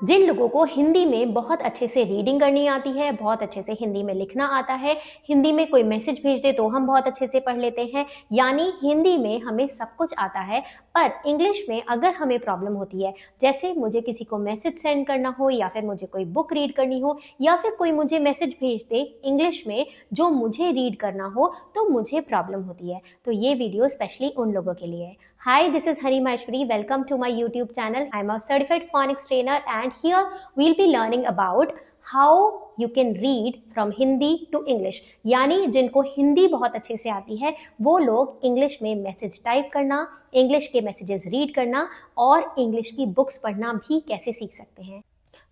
जिन लोगों को हिंदी में बहुत अच्छे से रीडिंग करनी आती है, बहुत अच्छे से हिंदी में लिखना आता है, हिंदी में कोई मैसेज भेज दे तो हम बहुत अच्छे से पढ़ लेते हैं, यानी हिंदी में हमें सब कुछ आता है। पर इंग्लिश में अगर हमें प्रॉब्लम होती है, जैसे मुझे किसी को मैसेज सेंड करना हो या फिर मुझे कोई बुक रीड करनी हो या फिर कोई मुझे मैसेज भेज दे इंग्लिश में जो मुझे रीड करना हो, तो मुझे प्रॉब्लम होती है। तो ये वीडियो स्पेशली उन लोगों के लिए है। Hi, this is Hari Maheshwari. Welcome to my YouTube channel. I'm a certified phonics trainer and here we'll be learning about how you can read from Hindi to English. यानी जिनको हिंदी बहुत अच्छे से आती है वो लोग इंग्लिश में मैसेज टाइप करना, इंग्लिश के मैसेजेस रीड करना और इंग्लिश की बुक्स पढ़ना भी कैसे सीख सकते हैं।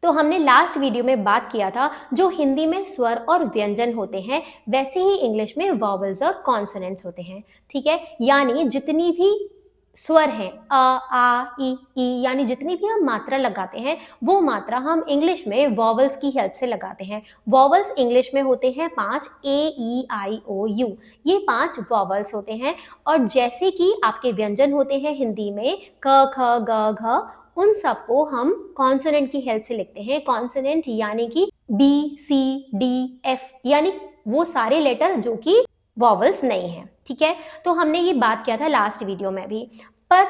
तो हमने लास्ट वीडियो में बात किया था जो हिंदी में स्वर और व्यंजन होते हैं वैसे ही इंग्लिश में वॉवल्स और कॉन्सोनेंट्स होते हैं। ठीक है, यानी जितनी भी स्वर हैं अ, आ, ई, यानी जितनी भी हम मात्रा लगाते हैं वो मात्रा हम इंग्लिश में वॉवल्स की हेल्प से लगाते हैं। वॉवल्स इंग्लिश में होते हैं 5, ए, ई, आई, ओ, यू, ये 5 वॉवल्स होते हैं। और जैसे कि आपके व्यंजन होते हैं हिंदी में क, ख, ग, घ, उन सबको हम कॉन्सोनेंट की हेल्प से लिखते हैं। कॉन्सोनेंट यानी कि बी, सी, डी, एफ, यानी वो सारे लेटर जो कि वॉवल्स नहीं हैं। ठीक है, तो हमने ये बात किया था लास्ट वीडियो में भी। पर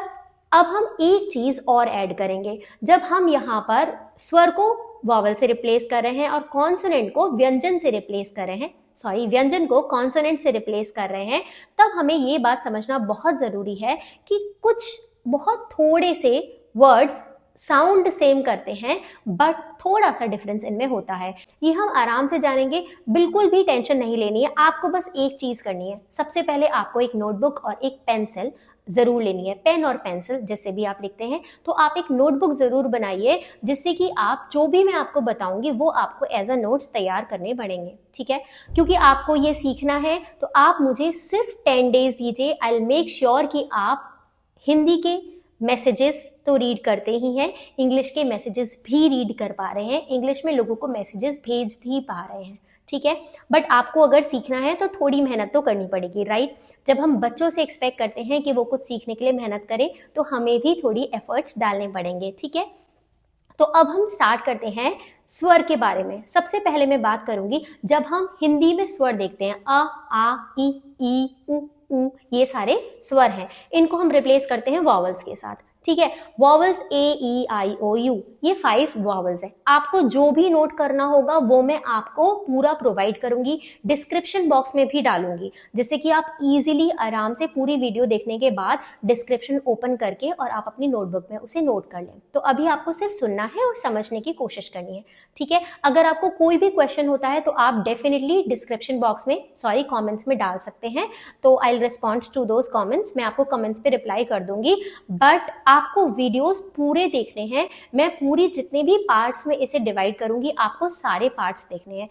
अब हम एक चीज और ऐड करेंगे। जब हम यहाँ पर स्वर को वॉवल से रिप्लेस कर रहे हैं और कॉन्सोनेंट को व्यंजन से रिप्लेस कर रहे हैं, व्यंजन को कॉन्सोनेंट से रिप्लेस कर रहे हैं, तब हमें ये बात समझना बहुत जरूरी है कि कुछ बहुत थोड़े से वर्ड्स साउंड सेम करते हैं बट थोड़ा सा डिफरेंस इनमें होता है। ये हम आराम से जानेंगे, बिल्कुल भी टेंशन नहीं लेनी है। आपको बस एक चीज करनी है, सबसे पहले आपको एक नोटबुक और एक पेंसिल जरूर लेनी है। पेन और पेंसिल जिससे भी आप लिखते हैं, तो आप एक नोटबुक जरूर बनाइए जिससे कि आप जो भी मैं आपको बताऊंगी वो आपको एज अ नोट्स तैयार करने पड़ेंगे। ठीक है, क्योंकि आपको ये सीखना है तो आप मुझे सिर्फ 10 डेज दीजिए। आई विल मेक श्योर कि आप हिंदी के मैसेजेस तो रीड करते ही हैं, इंग्लिश के मैसेजेस भी रीड कर पा रहे हैं, इंग्लिश में लोगों को मैसेजेस भेज भी पा रहे हैं। ठीक है, बट आपको अगर सीखना है तो थोड़ी मेहनत तो करनी पड़ेगी, राइट। जब हम बच्चों से एक्सपेक्ट करते हैं कि वो कुछ सीखने के लिए मेहनत करें तो हमें भी थोड़ी एफर्ट्स डालने पड़ेंगे। ठीक है, तो अब हम स्टार्ट करते हैं स्वर के बारे में। सबसे पहले मैं बात करूंगी जब हम हिंदी में स्वर देखते हैं, अ, आ, ई, उ, ये सारे स्वर हैं, इनको हम रिप्लेस करते हैं वॉवल्स के साथ। ठीक है, vowels A, E, I, O, you, ये 5 वॉवल्स हैं। आपको जो भी नोट करना होगा वो मैं आपको पूरा प्रोवाइड करूंगी, डिस्क्रिप्शन बॉक्स में भी डालूंगी, जिससे कि आप इजीली आराम से पूरी वीडियो देखने के बाद डिस्क्रिप्शन ओपन करके और आप अपनी नोटबुक में उसे नोट कर लें। तो अभी आपको सिर्फ सुनना है और समझने की कोशिश करनी है। ठीक है, अगर आपको कोई भी क्वेश्चन होता है तो आप डेफिनेटली डिस्क्रिप्शन बॉक्स में कॉमेंट्स में डाल सकते हैं, तो I will respond to those comments. मैं आपको कमेंट्स पे रिप्लाई कर दूंगी, बट आपको वीडियोस पूरे देखने हैं। मैं पूरी जितने भी पार्ट्स में इसे डिवाइड करूंगी, आपको सारे पार्ट्स देखने हैं।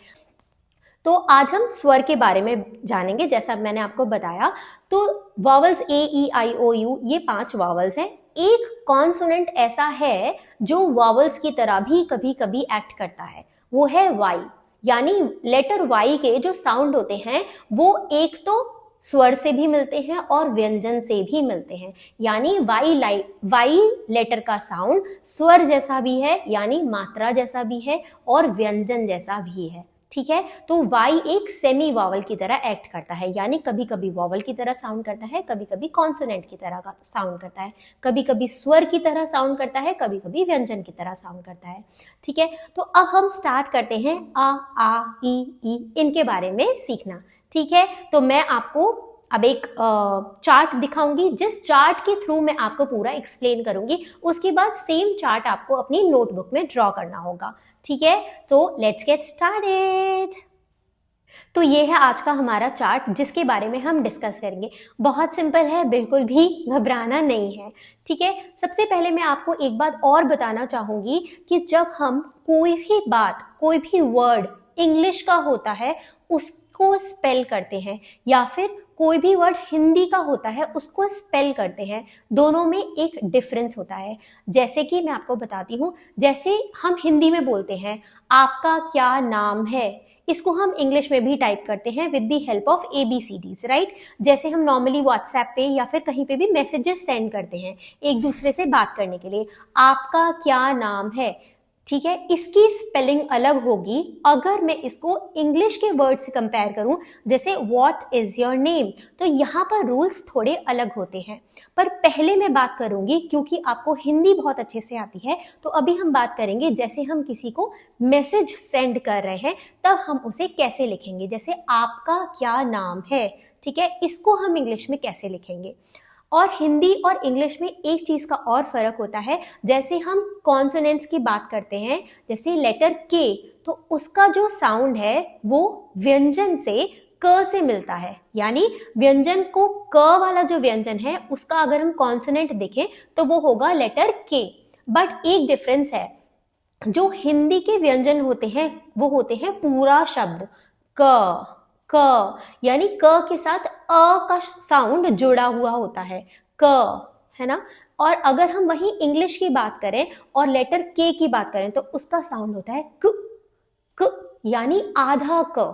तो आज हम स्वर के बारे में जानेंगे। जैसा मैंने आपको बताया, तो vowels A, E, I, O, you, ये 5 वॉवल्स हैं। एक कॉन्सोनेंट ऐसा है जो वॉवल्स की तरह भी कभी कभी एक्ट करता है, वो है वाई। यानी लेटर वाई के जो साउंड होते हैं वो एक तो स्वर से भी मिलते हैं और व्यंजन से भी मिलते हैं। यानी वाई लेटर का साउंड स्वर जैसा भी है, यानी मात्रा जैसा भी है, और व्यंजन जैसा भी है। ठीक है, तो वाई एक सेमी वॉवल की तरह एक्ट करता है, यानी कभी कभी वॉवल की तरह साउंड करता है, कभी कभी कॉन्सोनेंट की तरह का साउंड करता है, कभी कभी स्वर की तरह साउंड करता है, कभी कभी व्यंजन की तरह साउंड करता है। ठीक है, तो अब हम स्टार्ट करते हैं आ, ई, इनके बारे में सीखना। ठीक है, तो मैं आपको अब एक चार्ट दिखाऊंगी, जिस चार्ट के थ्रू मैं आपको पूरा एक्सप्लेन करूंगी। उसके बाद सेम चार्ट आपको अपनी नोटबुक में ड्रॉ करना होगा। ठीक है, तो लेट्स गेट स्टार्टेड। तो ये है आज का हमारा चार्ट जिसके बारे में हम डिस्कस करेंगे। बहुत सिंपल है, बिल्कुल भी घबराना नहीं है। ठीक है, सबसे पहले मैं आपको एक बात और बताना चाहूंगी कि जब हम कोई भी बात, कोई भी वर्ड इंग्लिश का होता है उसको स्पेल करते हैं, या फिर कोई भी वर्ड हिंदी का होता है उसको स्पेल करते हैं, दोनों में एक डिफरेंस होता है। जैसे कि मैं आपको बताती हूँ, जैसे हम हिंदी में बोलते हैं आपका क्या नाम है, इसको हम इंग्लिश में भी टाइप करते हैं with the help of ABCDs, right. जैसे हम नॉर्मली व्हाट्सएप पे या फिर कहीं पे भी मैसेजेस सेंड करते हैं एक दूसरे से बात करने के लिए, आपका क्या नाम है, ठीक है, इसकी स्पेलिंग अलग होगी अगर मैं इसको इंग्लिश के वर्ड से कंपेयर करूं, जैसे व्हाट इज योर नेम, तो यहाँ पर रूल्स थोड़े अलग होते हैं। पर पहले मैं बात करूंगी, क्योंकि आपको हिंदी बहुत अच्छे से आती है, तो अभी हम बात करेंगे जैसे हम किसी को मैसेज सेंड कर रहे हैं तब हम उसे कैसे लिखेंगे। जैसे आपका क्या नाम है, ठीक है, इसको हम इंग्लिश में कैसे लिखेंगे। और हिंदी और इंग्लिश में एक चीज का और फर्क होता है, जैसे हम कॉन्सोनेंट्स की बात करते हैं, जैसे लेटर के, तो उसका जो साउंड है वो व्यंजन से क से मिलता है, यानी व्यंजन को क वाला जो व्यंजन है उसका अगर हम कॉन्सोनेंट देखें तो वो होगा लेटर के। बट एक डिफरेंस है, जो हिंदी के व्यंजन होते हैं वो होते हैं पूरा शब्द क क, यानी क के साथ अ का साउंड जुड़ा हुआ होता है, क, है ना। और अगर हम वही इंग्लिश की बात करें और लेटर के की बात करें तो उसका साउंड होता है क, यानी आधा क,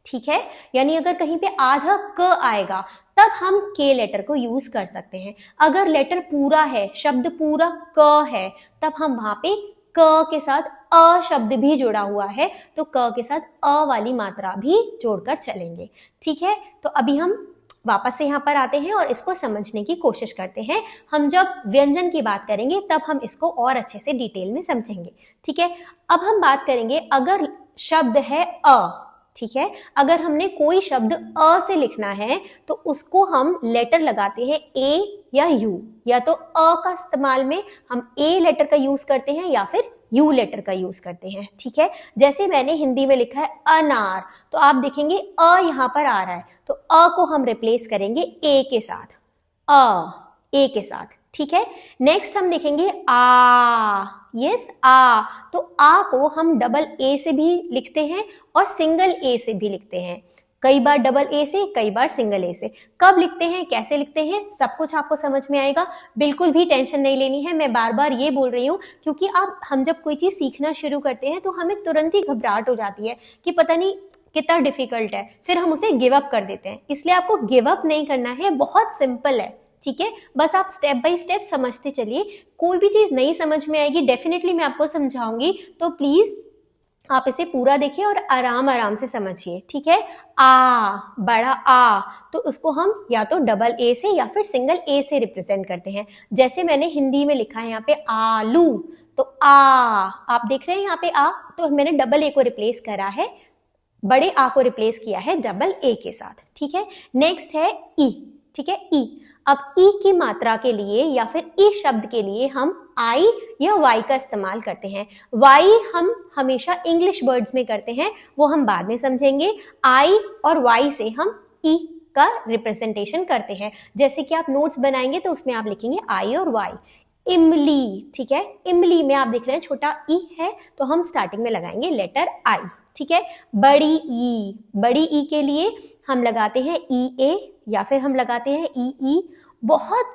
ठीक है। यानी अगर कहीं पे आधा क आएगा तब हम के लेटर को यूज कर सकते हैं। अगर लेटर पूरा है, शब्द पूरा क है, तब हम वहां पे क के साथ अ शब्द भी जुड़ा हुआ है तो क के साथ अ वाली मात्रा भी जोड़कर चलेंगे, ठीक है। तो अभी हम वापस से यहाँ पर आते हैं और इसको समझने की कोशिश करते हैं। हम जब व्यंजन की बात करेंगे तब हम इसको और अच्छे से डिटेल में समझेंगे, ठीक है। अब हम बात करेंगे अगर शब्द है अ, ठीक है, अगर हमने कोई शब्द अ से लिखना है तो उसको हम लेटर लगाते हैं ए या यू, या तो अ का इस्तेमाल में हम ए लेटर का यूज करते हैं या फिर यू लेटर का यूज करते हैं, ठीक है। जैसे मैंने हिंदी में लिखा है अनार, तो आप देखेंगे अ यहाँ पर आ रहा है, तो अ को हम रिप्लेस करेंगे ए के साथ, ए के साथ, ठीक है। नेक्स्ट हम देखेंगे आ, यस आ, तो आ को हम डबल ए से भी लिखते हैं और सिंगल ए से भी लिखते हैं, कई बार डबल ए से, कई बार सिंगल ए से। कब लिखते हैं, कैसे लिखते हैं, सब कुछ आपको समझ में आएगा, बिल्कुल भी टेंशन नहीं लेनी है। मैं बार बार ये बोल रही हूँ क्योंकि हम जब कोई चीज सीखना शुरू करते हैं तो हमें तुरंत ही घबराहट हो जाती है कि पता नहीं कितना डिफिकल्ट है, फिर हम उसे गिव अप कर देते हैं। इसलिए आपको गिव अप नहीं करना है, बहुत सिंपल है, ठीक है। बस आप स्टेप बाय स्टेप समझते चलिए। कोई भी चीज नहीं समझ में आएगी डेफिनेटली मैं आपको समझाऊंगी, तो प्लीज आप इसे पूरा देखिए और आराम आराम से समझिए, ठीक है। आ, बड़ा आ, तो उसको हम या तो डबल ए से या फिर सिंगल ए से रिप्रेजेंट करते हैं। जैसे मैंने हिंदी में लिखा है यहाँ पे आलू, तो आ, आप देख रहे हैं यहाँ पे आ, तो मैंने डबल ए को रिप्लेस करा है, बड़े आ को रिप्लेस किया है डबल ए के साथ, ठीक है। नेक्स्ट है ई, ठीक है, ई। अब ई की मात्रा के लिए या फिर ई शब्द के लिए हम आई या वाई का इस्तेमाल करते हैं। वाई हम हमेशा इंग्लिश वर्ड्स में करते हैं, वो हम बाद में समझेंगे। आई और वाई से हम ई का रिप्रेजेंटेशन करते हैं। जैसे कि आप नोट्स बनाएंगे तो उसमें आप लिखेंगे आई और वाई। इमली, ठीक है, इमली में आप देख रहे हैं छोटा ई है तो हम स्टार्टिंग में लगाएंगे लेटर आई, ठीक है। बड़ी ई के लिए हम लगाते हैं ई ए या फिर हम लगाते हैं ई। बहुत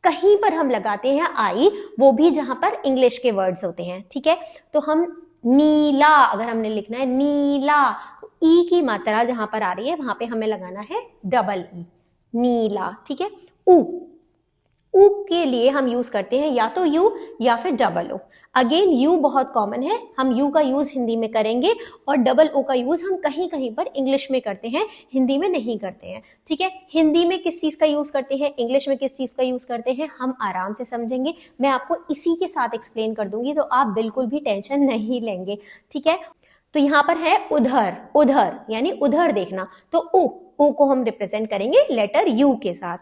कहीं पर हम लगाते हैं आई, वो भी जहां पर इंग्लिश के वर्ड्स होते हैं, ठीक है। तो हम नीला, अगर हमने लिखना है नीला, तो ई की मात्रा जहां पर आ रही है वहां पे हमें लगाना है डबल ई, नीला, ठीक है। ऊ के लिए हम यूज करते हैं या तो यू या फिर डबल ओ। अगेन यू बहुत कॉमन है, हम यू का यूज हिंदी में करेंगे और डबल ओ का यूज हम कहीं कहीं पर इंग्लिश में करते हैं, हिंदी में नहीं करते हैं, ठीक है। हिंदी में किस चीज का यूज करते हैं, इंग्लिश में किस चीज का यूज करते हैं, हम आराम से समझेंगे। मैं आपको इसी के साथ एक्सप्लेन कर दूंगी तो आप बिल्कुल भी टेंशन नहीं लेंगे, ठीक है। तो यहाँ पर है उधर, उधर यानी उधर देखना, तो ऊ को हम रिप्रेजेंट करेंगे लेटर यू के साथ।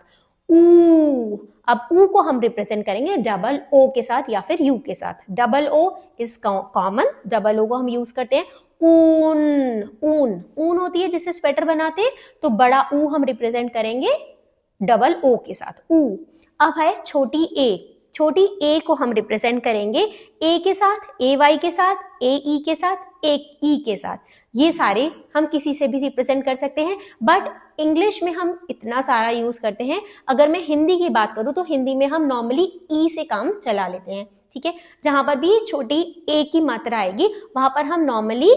ऊ, अब ऊ को हम रिप्रेजेंट करेंगे डबल ओ के साथ या फिर यू के साथ। Double O is common, double O को हम यूज करते हैं। ऊन होती है जिससे स्वेटर बनाते हैं, तो बड़ा ऊ हम रिप्रेजेंट करेंगे डबल ओ के साथ, ऊ। अब है छोटी ए को हम रिप्रेजेंट करेंगे ए के साथ, ए वाई के साथ, ए ई के साथ, एक ई के साथ। ये सारे हम किसी से भी रिप्रेजेंट कर सकते हैं, बट इंग्लिश में हम इतना सारा यूज करते हैं। अगर मैं हिंदी की बात करूं तो हिंदी में हम नॉर्मली ई से काम चला लेते हैं, ठीक है। जहां पर भी छोटी ए की मात्रा आएगी वहां पर हम नॉर्मली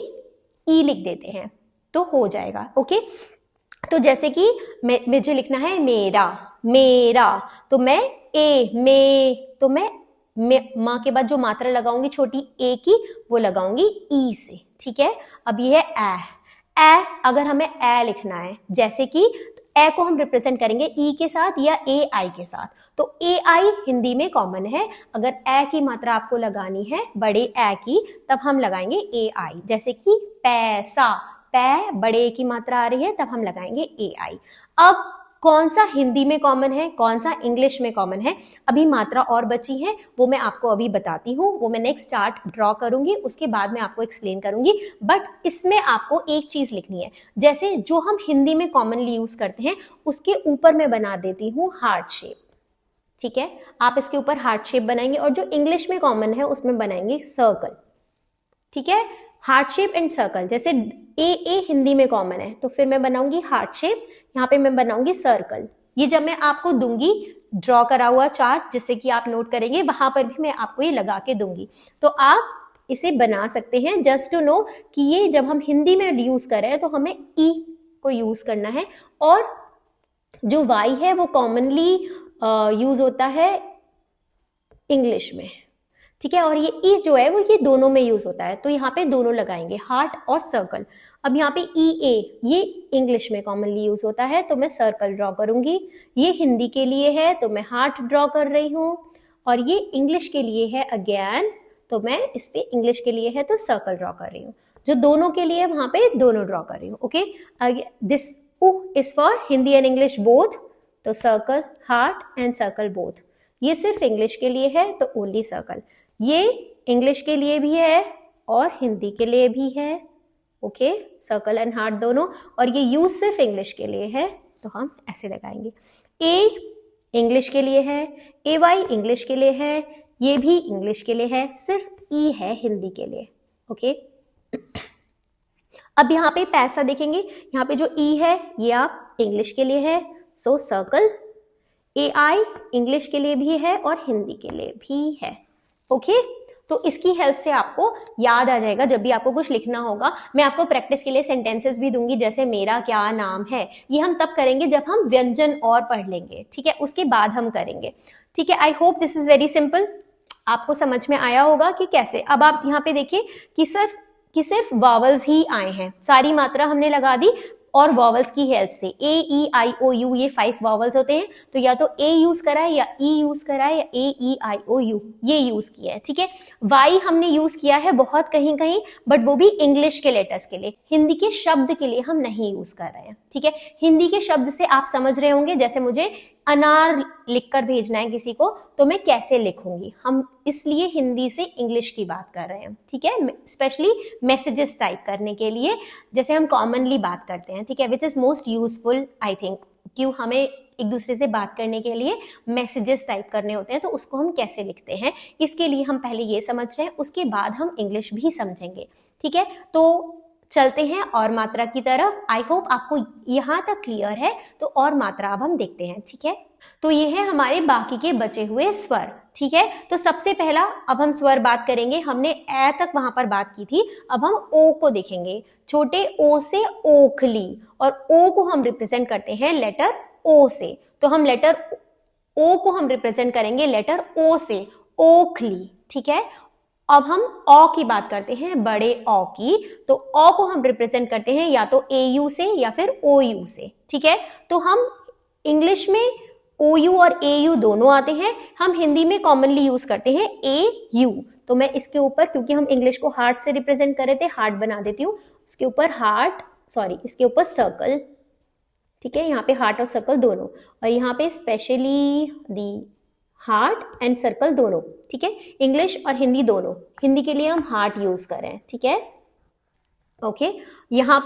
ई लिख देते हैं तो हो जाएगा, ओके। तो जैसे कि मुझे लिखना है मेरा, तो मैं माँ के बाद जो मात्रा लगाऊंगी छोटी ए की, वो लगाऊंगी ई से, ठीक है। अब ये है ए, अगर हमें ए लिखना है, जैसे कि ए को हम रिप्रेजेंट करेंगे ई के साथ या ए आई के साथ, तो ए आई हिंदी में कॉमन है। अगर ए की मात्रा आपको लगानी है बड़े ए की, तब हम लगाएंगे ए आई, जैसे कि पैसा, पै बड़े ए की मात्रा आ रही है, तब हम लगाएंगे ए आई। अब कौन सा हिंदी में कॉमन है, कौन सा इंग्लिश में कॉमन है, अभी मात्रा और बची है, वो मैं आपको अभी बताती हूँ। वो मैं नेक्स्ट चार्ट ड्रॉ करूंगी, उसके बाद मैं आपको एक्सप्लेन करूंगी। बट इसमें आपको एक चीज लिखनी है, जैसे जो हम हिंदी में कॉमनली यूज करते हैं उसके ऊपर मैं बना देती हूँ हार्ट शेप, ठीक है। आप इसके ऊपर हार्ट शेप बनाएंगे, और जो इंग्लिश में कॉमन है उसमें बनाएंगे सर्कल, ठीक है। हार्ट शेप एंड सर्कल, जैसे ए हिंदी में कॉमन है, तो फिर मैं बनाऊंगी हार्ट शेप, यहाँ पे मैं बनाऊंगी सर्कल। ये जब मैं आपको दूंगी ड्रॉ करा हुआ चार्ट, जिससे कि आप नोट करेंगे, वहां पर भी मैं आपको ये लगा के दूंगी, तो आप इसे बना सकते हैं। जस्ट टू नो कि ये जब हम हिंदी में यूज कर रहे हैं तो हमें ई को यूज करना है, और जो वाई है वो कॉमनली यूज होता है इंग्लिश में, ठीक है। और ये ई जो है वो ये दोनों में यूज होता है, तो यहाँ पे दोनों लगाएंगे, हार्ट और सर्कल। अब यहाँ पे ई ए ये इंग्लिश में कॉमनली यूज होता है, तो मैं सर्कल ड्रॉ करूंगी। ये हिंदी के लिए है तो मैं हार्ट ड्रॉ कर रही हूँ, और ये इंग्लिश के लिए है अगेन, तो मैं इस पे इंग्लिश के लिए है तो सर्कल ड्रॉ कर रही हूँ। जो दोनों के लिए वहां पे दोनों ड्रॉ कर रही हूँ, okay. This uh is for Hindi and English both, तो circle, heart and circle both. ये सिर्फ इंग्लिश के लिए है तो ओनली सर्कल। ये इंग्लिश के लिए भी है और हिंदी के लिए भी है, ओके, सर्कल एंड हार्ट दोनों। और ये यूज सिर्फ इंग्लिश के लिए है, तो हम ऐसे लगाएंगे। ए इंग्लिश के लिए है, ए वाई इंग्लिश के लिए है, ये भी इंग्लिश के लिए है, सिर्फ ई है हिंदी के लिए, ओके। अब यहाँ पे पैसा देखेंगे, यहाँ पे जो ई है ये आप इंग्लिश के लिए है, सो सर्कल। ए आई इंग्लिश के लिए भी है और हिंदी के लिए भी है, ओके। तो इसकी हेल्प से आपको याद आ जाएगा जब भी आपको कुछ लिखना होगा। मैं आपको प्रैक्टिस के लिए सेंटेंसेस भी दूंगी, जैसे मेरा क्या नाम है, ये हम तब करेंगे जब हम व्यंजन और पढ़ लेंगे, ठीक है, उसके बाद हम करेंगे, ठीक है। I hope this is very simple, आपको समझ में आया होगा कि कैसे। अब आप यहाँ पे देखिए कि सिर्फ वॉवल्स ही आए हैं, सारी मात्रा हमने लगा दी और वॉवल्स की हेल्प से। ए ई आई ओ यू ये 5 वॉवल्स होते हैं, तो या तो ए यूज करा है या ई यूज करा है या ए ई आई ओ यू ये यूज किया है, ठीक है। वाई हमने यूज किया है बहुत कहीं कहीं, बट वो भी इंग्लिश के लेटर्स के लिए, हिंदी के शब्द के लिए हम नहीं यूज कर रहे हैं, ठीक है। हिंदी के शब्द से आप समझ रहे होंगे, जैसे मुझे अनार लिखकर भेजना है किसी को, तो मैं कैसे लिखूंगी, हम इसलिए हिंदी से इंग्लिश की बात कर रहे हैं, ठीक है। स्पेशली मैसेजेस टाइप करने के लिए, जैसे हम कॉमनली बात करते हैं, ठीक है, which is most useful I think. क्यों हमें एक दूसरे से बात करने के लिए मैसेजेस टाइप करने होते हैं, तो उसको हम कैसे लिखते हैं, इसके लिए हम पहले ये समझ रहे हैं, उसके बाद हम इंग्लिश भी समझेंगे, ठीक है। तो चलते हैं और मात्रा की तरफ। आई होप आपको यहाँ तक क्लियर है, तो और मात्रा अब हम देखते हैं, ठीक है। तो ये है हमारे बाकी के बचे हुए स्वर, ठीक है। तो सबसे पहला अब हम स्वर बात करेंगे, हमने ए तक वहां पर बात की थी, अब हम ओ को देखेंगे। छोटे ओ से ओखली, और ओ को हम रिप्रेजेंट करते हैं लेटर ओ से, तो हम लेटर ओ को हम रिप्रेजेंट करेंगे लेटर ओ से, ओखली, ठीक है। अब हम ओ की बात करते हैं, बड़े ओ की, तो ओ को हम रिप्रेजेंट करते हैं या तो ए यू से या फिर ओ यू से, ठीक है। तो हम इंग्लिश में ओ यू और ए यू दोनों आते हैं, हम हिंदी में कॉमनली यूज करते हैं ए यू। तो मैं इसके ऊपर, क्योंकि हम इंग्लिश को हार्ट से रिप्रेजेंट कर रहे थे, हार्ट बना देती हूँ, इसके ऊपर इसके ऊपर सर्कल, ठीक है, यहाँ पे हार्ट और सर्कल दोनों, और यहाँ पे specially the heart and circle दोनों, ठीक है। इंग्लिश और हिंदी दोनों, हिंदी के लिए हम हार्ट यूज कर रहे हैं, ठीक है, ओके। यहाँ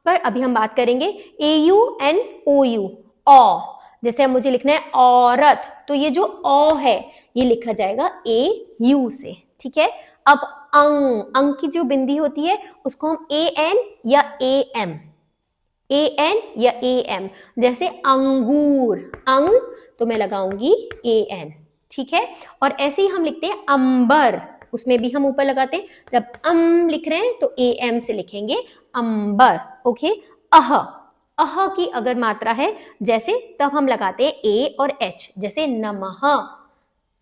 पर अभी हम बात करेंगे ए यू एंड ओ यू, ओ, जैसे मुझे लिखना है औरत, तो ये जो ओ है ये लिखा जाएगा ए यू से, ठीक है। अब अंग की जो बिंदी होती है उसको हम ए एन या ए एम, ए एन या ए एम, जैसे अंगूर, अंग, तो मैं लगाऊंगी ए एन, ठीक है। और ऐसे ही हम लिखते हैं अंबर, उसमें भी हम ऊपर लगाते हैं, जब लिख रहे हैं तो ए एम से लिखेंगे अंबर, ओके। अह की अगर मात्रा है जैसे, तब हम लगाते हैं ए और एच, जैसे नमः,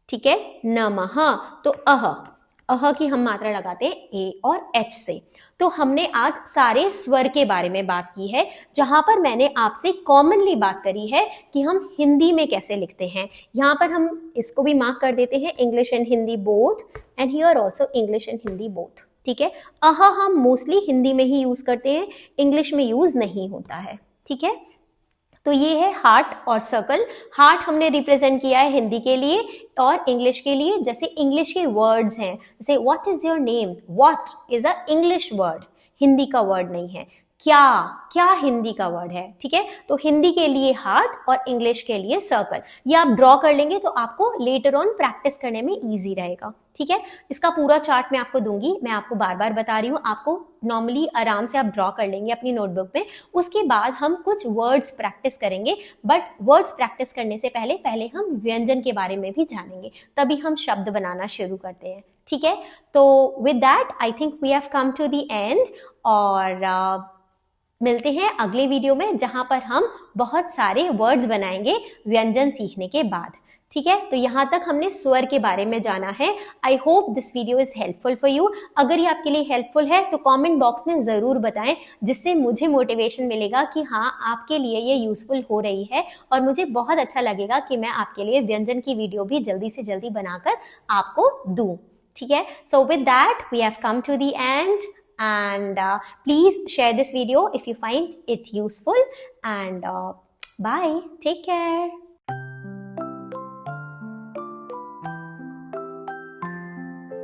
ठीक है, नमः। तो अह की हम मात्रा लगाते हैं ए और एच से। तो हमने आज सारे स्वर के बारे में बात की है, जहां पर मैंने आपसे कॉमनली बात करी है कि हम हिंदी में कैसे लिखते हैं। यहाँ पर हम इसको भी मार्क कर देते हैं, English and Hindi both, and here also English and Hindi both. ठीक है, हम मोस्टली हिंदी में ही यूज करते हैं, इंग्लिश में यूज नहीं होता है। ठीक है, तो ये है हार्ट और सर्कल। हार्ट हमने रिप्रेजेंट किया है हिंदी के लिए और इंग्लिश के लिए। जैसे इंग्लिश के वर्ड्स हैं, जैसे what is your name, what is a English word, Hindi का वर्ड नहीं है। क्या, क्या हिंदी का वर्ड है। ठीक है, तो हिंदी के लिए हार्ट और इंग्लिश के लिए सर्कल। ये आप ड्रॉ कर लेंगे तो आपको लेटर ऑन प्रैक्टिस करने में इजी रहेगा। ठीक है, इसका पूरा चार्ट मैं आपको दूंगी, मैं आपको बार बार बता रही हूँ, आपको नॉर्मली आराम से आप ड्रॉ कर लेंगे अपनी नोटबुक में। उसके बाद हम कुछ वर्ड्स प्रैक्टिस करेंगे, बट वर्ड्स प्रैक्टिस करने से पहले हम व्यंजन के बारे में भी जानेंगे, तभी हम शब्द बनाना शुरू करते हैं। ठीक है, तो with that I think we have come to the end, और मिलते हैं अगले वीडियो में, जहां पर हम बहुत सारे वर्ड्स बनाएंगे व्यंजन सीखने के बाद। ठीक है, तो यहाँ तक हमने स्वर के बारे में जाना है। I hope this video is helpful for you. अगर ये आपके लिए हेल्पफुल है तो कमेंट बॉक्स में जरूर बताएं, जिससे मुझे मोटिवेशन मिलेगा कि हाँ, आपके लिए ये यूजफुल हो रही है, और मुझे बहुत अच्छा लगेगा कि मैं आपके लिए व्यंजन की वीडियो भी जल्दी से जल्दी बनाकर आपको दूं। ठीक है, so with that we have come to the end, and please share this video if you find it useful, and bye, take care.